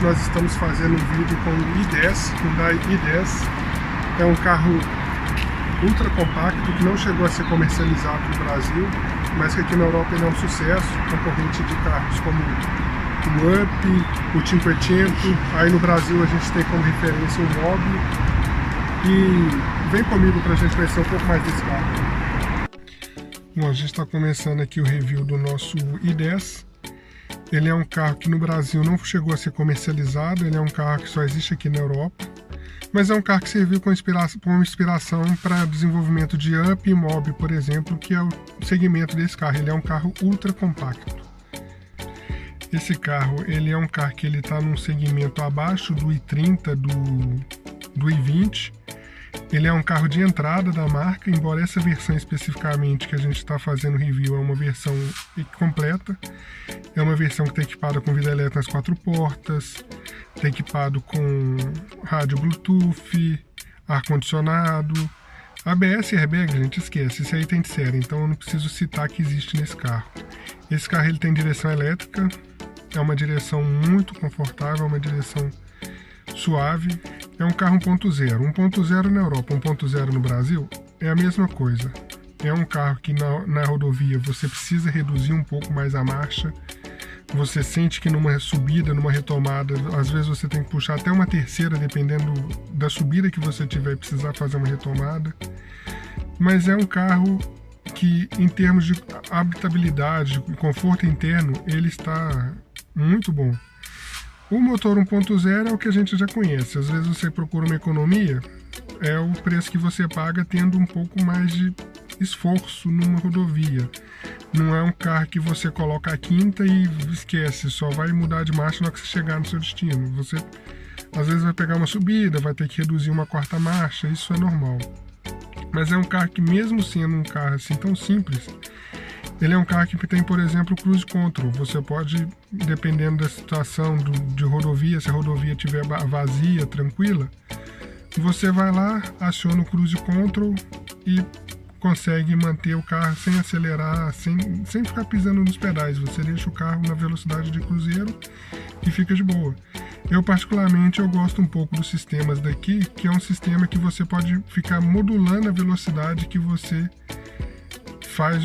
nós estamos fazendo um vídeo com o i10, Hyundai i10. É um carro ultra compacto que não chegou a ser comercializado no Brasil, mas que aqui na Europa ele é um sucesso, concorrente de carros como o Up, o 500. Aí no Brasil a gente tem como referência o Mobi. E vem comigo para a gente conhecer um pouco mais desse carro. Bom, a gente está começando aqui o review do nosso i10. Ele é um carro que no Brasil não chegou a ser comercializado, ele é um carro que só existe aqui na Europa, mas é um carro que serviu como inspiração para desenvolvimento de Up e Mobi, por exemplo, que é o segmento desse carro. Ele é um carro ultra compacto. Esse carro, ele é um carro que ele está num segmento abaixo do i30, do i20. Ele é um carro de entrada da marca, embora essa versão especificamente que a gente está fazendo review é uma versão completa. É uma versão que está equipada com vidro elétrico nas 4 portas, está equipado com rádio Bluetooth, ar-condicionado, ABS e airbag, a gente esquece, isso aí tem de série, então eu não preciso citar que existe nesse carro. Esse carro ele tem direção elétrica, é uma direção muito confortável, é uma direção suave. É um carro 1.0. 1.0 na Europa, 1.0 no Brasil, é a mesma coisa. É um carro que na rodovia você precisa reduzir um pouco mais a marcha. Você sente que numa subida, numa retomada, às vezes você tem que puxar até uma terceira, dependendo da subida que você tiver e precisar fazer uma retomada. Mas é um carro que, em termos de habitabilidade e conforto interno, ele está muito bom. O motor 1.0 é o que a gente já conhece. Às vezes você procura uma economia, é o preço que você paga tendo um pouco mais de esforço numa rodovia. Não é um carro que você coloca a quinta e esquece, só vai mudar de marcha na hora que você chegar no seu destino. Você às vezes vai pegar uma subida, vai ter que reduzir uma quarta marcha, isso é normal. Mas é um carro que, mesmo sendo um carro assim tão simples, ele é um carro que tem, por exemplo, o Cruise Control. Você pode, dependendo da situação de rodovia, se a rodovia estiver vazia, tranquila, você vai lá, aciona o Cruise Control e consegue manter o carro sem acelerar, sem ficar pisando nos pedais. Você deixa o carro na velocidade de cruzeiro e fica de boa. Eu particularmente gosto um pouco dos sistemas daqui, que é um sistema que você pode ficar modulando a velocidade que você faz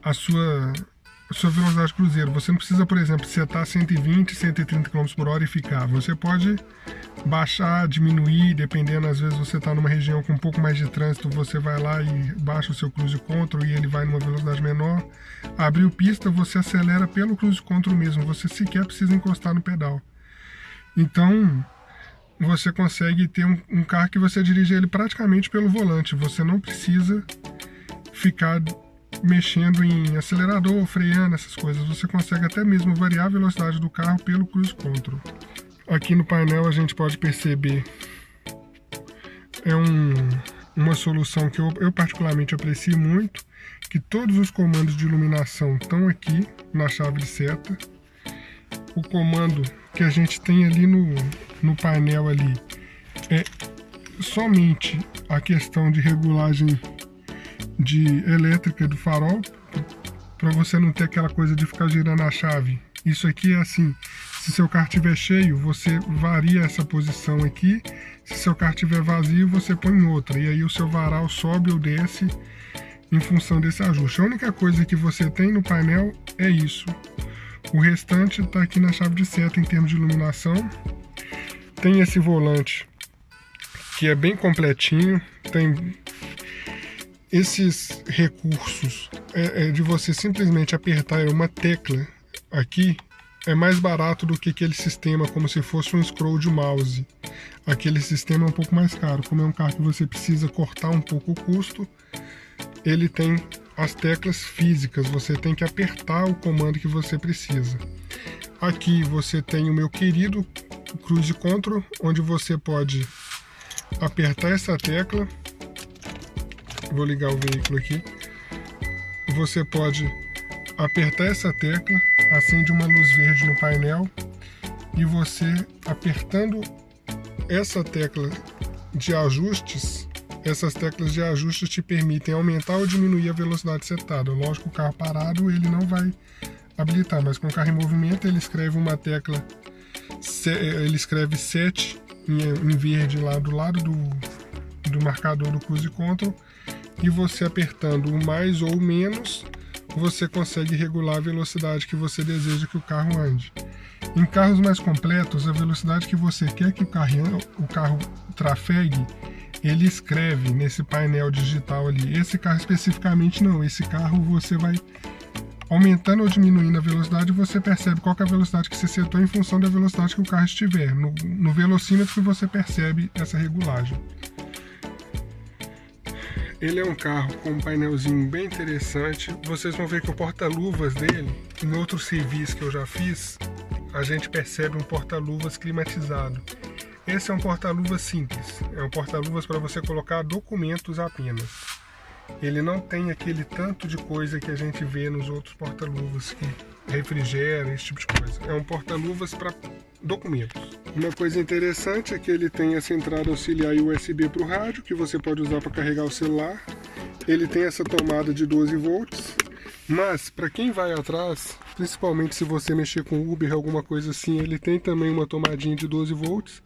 a sua velocidade cruzeiro. Você não precisa, por exemplo, setar 120, 130 km por hora e ficar. Você pode baixar, diminuir, dependendo, às vezes você está numa região com um pouco mais de trânsito, você vai lá e baixa o seu cruise control e ele vai numa velocidade menor. Abriu pista, você acelera pelo cruise control mesmo, você sequer precisa encostar no pedal. Então você consegue ter um carro que você dirige ele praticamente pelo volante. Você não precisa ficar mexendo em acelerador, freando, essas coisas. Você consegue até mesmo variar a velocidade do carro pelo Cruise Control. Aqui no painel a gente pode perceber, é uma solução que eu particularmente aprecio muito, que todos os comandos de iluminação estão aqui na chave de seta. O comando que a gente tem ali no painel ali é somente a questão de regulagem de elétrica do farol, para você não ter aquela coisa de ficar girando a chave. Isso aqui é assim, se seu carro estiver cheio, você varia essa posição aqui, se seu carro estiver vazio, você põe em outra, e aí o seu varal sobe ou desce em função desse ajuste. A única coisa que você tem no painel é isso. O restante está aqui na chave de seta em termos de iluminação. Tem esse volante que é bem completinho, tem esses recursos de você simplesmente apertar uma tecla aqui, é mais barato do que aquele sistema como se fosse um scroll de mouse. Aquele sistema é um pouco mais caro. Como é um carro que você precisa cortar um pouco o custo, ele tem as teclas físicas, você tem que apertar o comando que você precisa. Aqui você tem o meu querido Cruise Control, onde você pode apertar essa tecla. Vou ligar o veículo aqui. Você pode apertar essa tecla, acende uma luz verde no painel, e você apertando essa tecla de ajustes, essas teclas de ajustes te permitem aumentar ou diminuir a velocidade setada. Lógico, o carro parado ele não vai habilitar, mas com o carro em movimento ele escreve uma tecla, ele escreve 7 em verde lá do lado do marcador do Cruise Control, e você apertando o mais ou o menos, você consegue regular a velocidade que você deseja que o carro ande. Em carros mais completos, a velocidade que você quer que o carro trafegue, ele escreve nesse painel digital ali. Esse carro especificamente não, esse carro você vai aumentando ou diminuindo a velocidade, você percebe qual que é a velocidade que você setou em função da velocidade que o carro estiver. No velocímetro que você percebe essa regulagem. Ele é um carro com um painelzinho bem interessante. Vocês vão ver que o porta-luvas dele, em outros civis que eu já fiz, a gente percebe um porta-luvas climatizado. Esse é um porta-luvas simples, é um porta-luvas para você colocar documentos apenas. Ele não tem aquele tanto de coisa que a gente vê nos outros porta-luvas, que refrigera, esse tipo de coisa. É um porta-luvas para documentos. Uma coisa interessante é que ele tem essa entrada auxiliar USB para o rádio, que você pode usar para carregar o celular. Ele tem essa tomada de 12 volts, mas para quem vai atrás, principalmente se você mexer com Uber, alguma coisa assim, ele tem também uma tomadinha de 12 volts,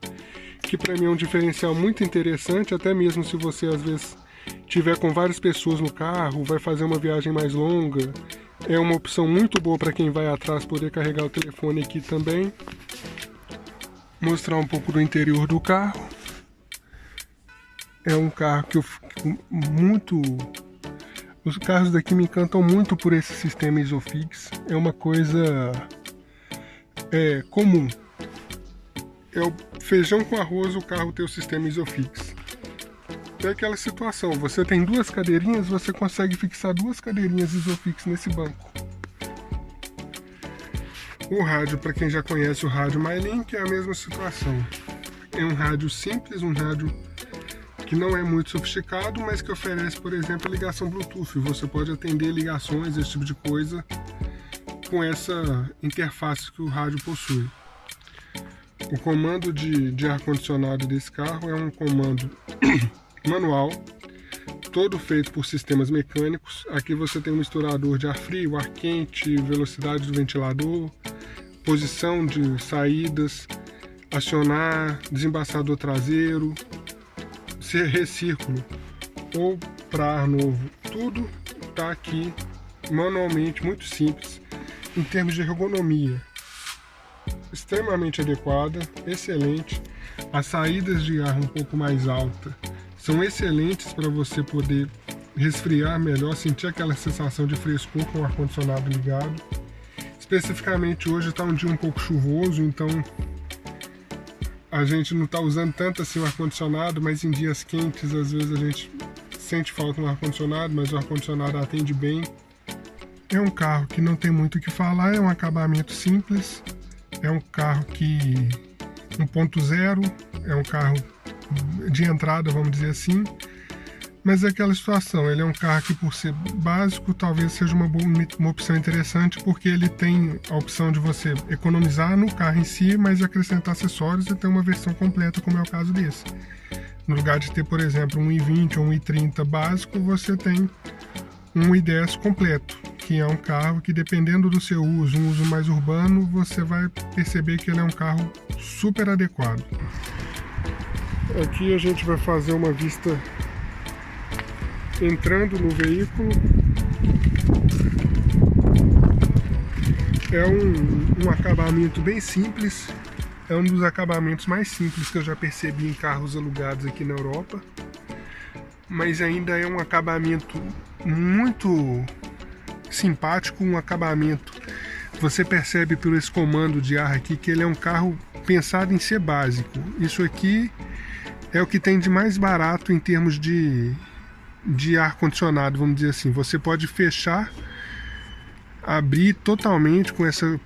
que para mim é um diferencial muito interessante, até mesmo se você às vezes tiver com várias pessoas no carro, vai fazer uma viagem mais longa, é uma opção muito boa para quem vai atrás poder carregar o telefone aqui também. Mostrar um pouco do interior do carro. É um carro que eu fico muito... Os carros daqui me encantam muito por esse sistema Isofix. É uma coisa comum. É o feijão com arroz o carro ter o sistema Isofix. É aquela situação, você tem duas cadeirinhas, você consegue fixar duas cadeirinhas Isofix nesse banco. O rádio, para quem já conhece o rádio MyLink, é a mesma situação. É um rádio simples, um rádio que não é muito sofisticado, mas que oferece, por exemplo, ligação Bluetooth. Você pode atender ligações, esse tipo de coisa, com essa interface que o rádio possui. O comando de ar-condicionado desse carro é um comando manual, todo feito por sistemas mecânicos. Aqui você tem um misturador de ar frio, ar quente, velocidade do ventilador, posição de saídas, acionar, desembaçador traseiro, recírculo ou para ar novo. Tudo está aqui manualmente, muito simples, em termos de ergonomia. Extremamente adequada, excelente. As saídas de ar um pouco mais alta são excelentes para você poder resfriar melhor, sentir aquela sensação de frescor com o ar-condicionado ligado. Especificamente hoje está um dia um pouco chuvoso, então a gente não está usando tanto assim o ar-condicionado, mas em dias quentes às vezes a gente sente falta do ar-condicionado, mas o ar-condicionado atende bem. É um carro que não tem muito o que falar, é um acabamento simples, é um carro que 1.0, é um carro de entrada, vamos dizer assim, mas é aquela situação, ele é um carro que por ser básico talvez seja uma opção interessante, porque ele tem a opção de você economizar no carro em si, mas acrescentar acessórios e ter uma versão completa, como é o caso desse. No lugar de ter, por exemplo, um i20 ou um i30 básico, você tem um i10 completo, que é um carro que, dependendo do seu uso, um uso mais urbano, você vai perceber que ele é um carro super adequado. Aqui a gente vai fazer uma vista entrando no veículo. É um acabamento bem simples, é um dos acabamentos mais simples que eu já percebi em carros alugados aqui na Europa, mas ainda é um acabamento muito simpático, um acabamento. Você percebe por esse comando de ar aqui que ele é um carro pensado em ser básico. Isso aqui é o que tem de mais barato em termos de ar-condicionado, vamos dizer assim. Você pode fechar, abrir totalmente com essa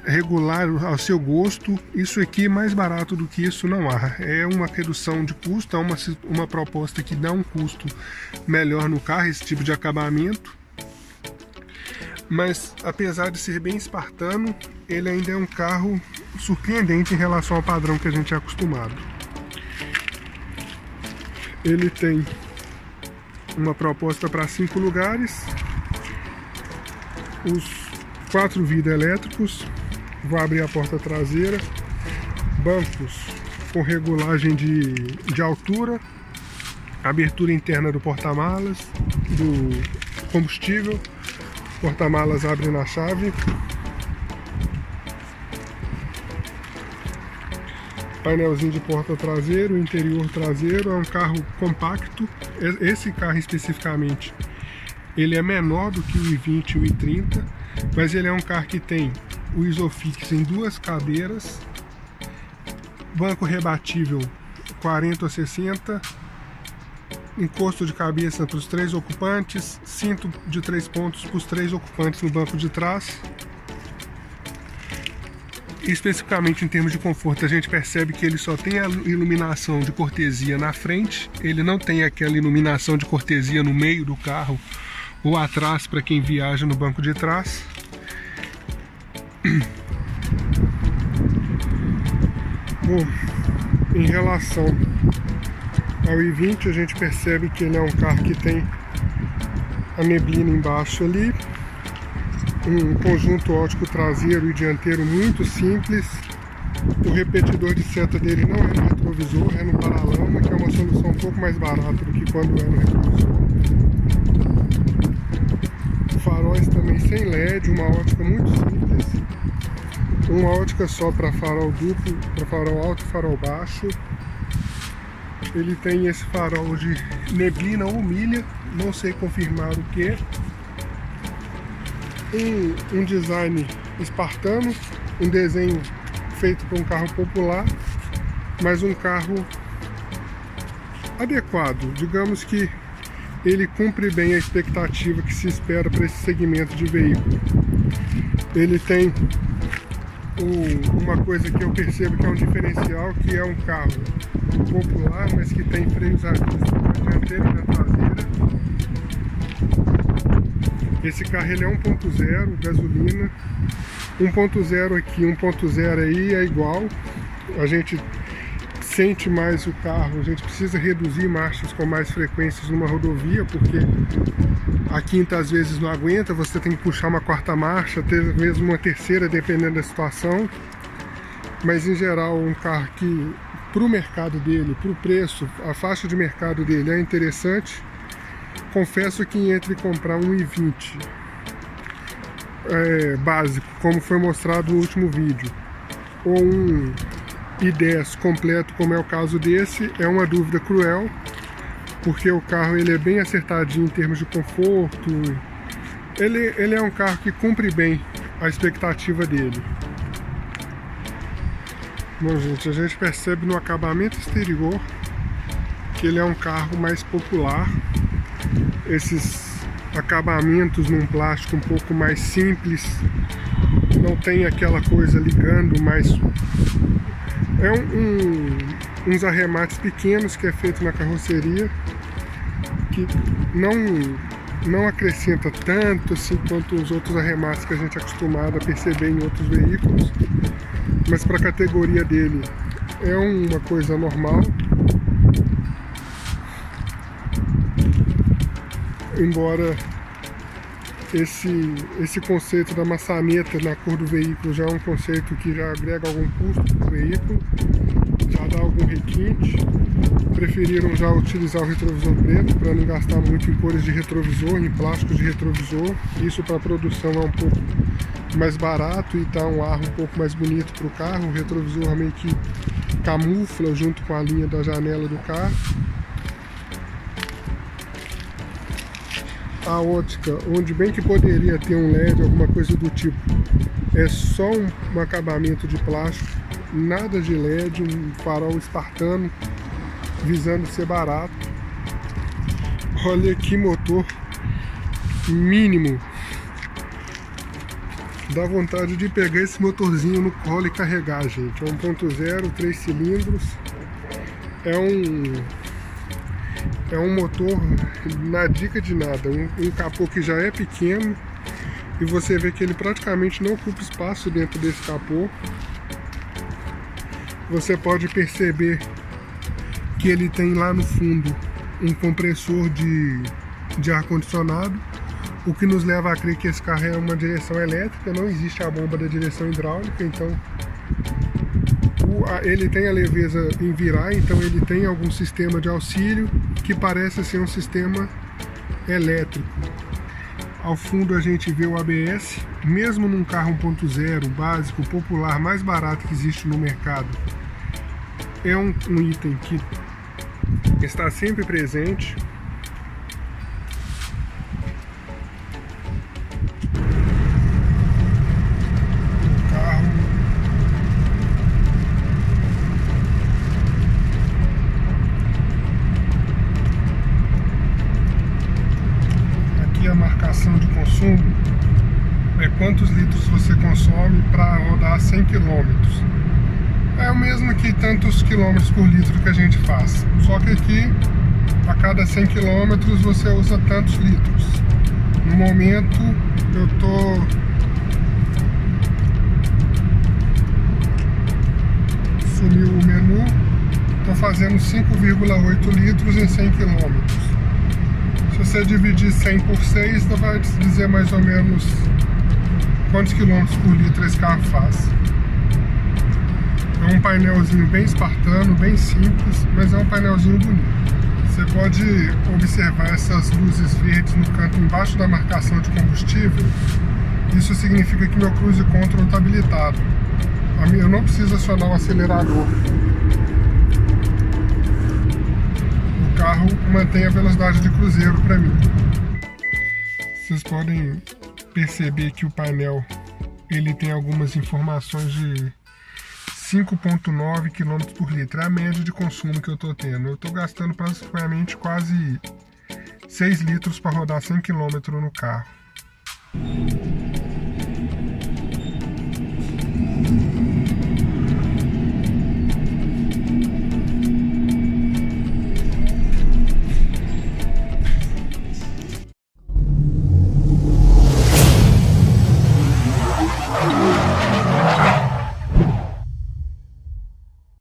regular ao seu gosto. Isso aqui, mais barato do que isso não há. É uma redução de custo, é uma proposta que dá um custo melhor no carro, esse tipo de acabamento. Mas apesar de ser bem espartano, ele ainda é um carro surpreendente em relação ao padrão que a gente é acostumado. Ele tem uma proposta para 5 lugares. 4 vidros elétricos. Vou abrir a porta traseira. Bancos com regulagem de altura. Abertura interna do porta-malas, do combustível. Porta-malas abre na chave. Painelzinho de porta traseiro, interior traseiro. É um carro compacto. Esse carro especificamente, ele é menor do que o i20 e o i30, mas ele é um carro que tem o Isofix em 2 cadeiras, banco rebatível 40 ou 60, encosto de cabeça para os 3 ocupantes, cinto de 3 pontos para os 3 ocupantes no banco de trás. Especificamente em termos de conforto, a gente percebe que ele só tem a iluminação de cortesia na frente, ele não tem aquela iluminação de cortesia no meio do carro ou atrás para quem viaja no banco de trás. Bom, em relação ao i20, a gente percebe que ele é um carro que tem a neblina embaixo ali, um conjunto óptico traseiro e dianteiro muito simples. O repetidor de seta dele não é no retrovisor, é no paralama, que é uma solução um pouco mais barata do que quando é no retrovisor. Faróis também sem LED, uma ótica muito simples, uma ótica só para farol duplo, para farol alto e farol baixo. Ele tem esse farol de neblina ou milha, não sei confirmar o que. Um design espartano, um desenho feito para um carro popular, mas um carro adequado. Digamos que ele cumpre bem a expectativa que se espera para esse segmento de veículo. Ele tem uma coisa que eu percebo que é um diferencial, que é um carro popular, mas que tem freios à vista na dianteira e na traseira. Esse carro ele é 1.0 gasolina, 1.0 aqui, 1.0 aí é igual. A gente sente mais o carro, a gente precisa reduzir marchas com mais frequências numa rodovia, porque a quinta às vezes não aguenta, você tem que puxar uma 4ª marcha, até mesmo uma 3ª, dependendo da situação. Mas em geral um carro que para o mercado dele, para o preço, a faixa de mercado dele é interessante. Confesso que entre comprar um i20 básico, como foi mostrado no último vídeo, ou um i10 completo, como é o caso desse, é uma dúvida cruel, porque o carro ele é bem acertadinho em termos de conforto. Ele é um carro que cumpre bem a expectativa dele. Bom, gente, a gente percebe no acabamento exterior que ele é um carro mais popular. Esses acabamentos num plástico um pouco mais simples, não tem aquela coisa ligando, mas é uns arremates pequenos que é feito na carroceria, que não acrescenta tanto assim quanto os outros arremates que a gente é acostumado a perceber em outros veículos, mas para a categoria dele é uma coisa normal. Embora esse conceito da maçaneta na cor do veículo já é um conceito que já agrega algum custo para o veículo, já dá algum requinte. Preferiram já utilizar o retrovisor preto para não gastar muito em cores de retrovisor, em plásticos de retrovisor. Isso para a produção é um pouco mais barato e dá um ar um pouco mais bonito para o carro. O retrovisor meio que camufla junto com a linha da janela do carro. A ótica, onde bem que poderia ter um LED, alguma coisa do tipo, é só um acabamento de plástico, nada de LED, um farol espartano, visando ser barato. Olha que motor mínimo. Dá vontade de pegar esse motorzinho no colo e carregar, gente. É 1.0, 3 cilindros. É um motor na dica de nada, um capô que já é pequeno e você vê que ele praticamente não ocupa espaço dentro desse capô. Você pode perceber que ele tem lá no fundo um compressor de ar-condicionado, o que nos leva a crer que esse carro é uma direção elétrica, não existe a bomba da direção hidráulica, então ele tem a leveza em virar, então ele tem algum sistema de auxílio que parece ser um sistema elétrico. Ao fundo a gente vê o ABS, mesmo num carro 1.0 básico, popular, mais barato que existe no mercado, é um item que está sempre presente. O carro aqui a marcação de consumo é quantos litros você consome para rodar 100 km. É o mesmo que tantos quilômetros por litro que a gente faz, só que aqui a cada 100 km você usa tantos litros. No momento eu sumiu o menu, estou fazendo 5,8 litros em 100 km. Se você dividir 100 por 6, você vai dizer mais ou menos quantos quilômetros por litro esse carro faz. É um painelzinho bem espartano, bem simples, mas é um painelzinho bonito. Você pode observar essas luzes verdes no canto embaixo da marcação de combustível. Isso significa que meu cruise control está habilitado. Eu não preciso acionar o acelerador. O carro mantém a velocidade de cruzeiro para mim. Vocês podem perceber que o painel ele tem algumas informações de 5,9 km por litro, é a média de consumo que eu estou tendo. Eu estou gastando praticamente quase 6 litros para rodar 100 km no carro.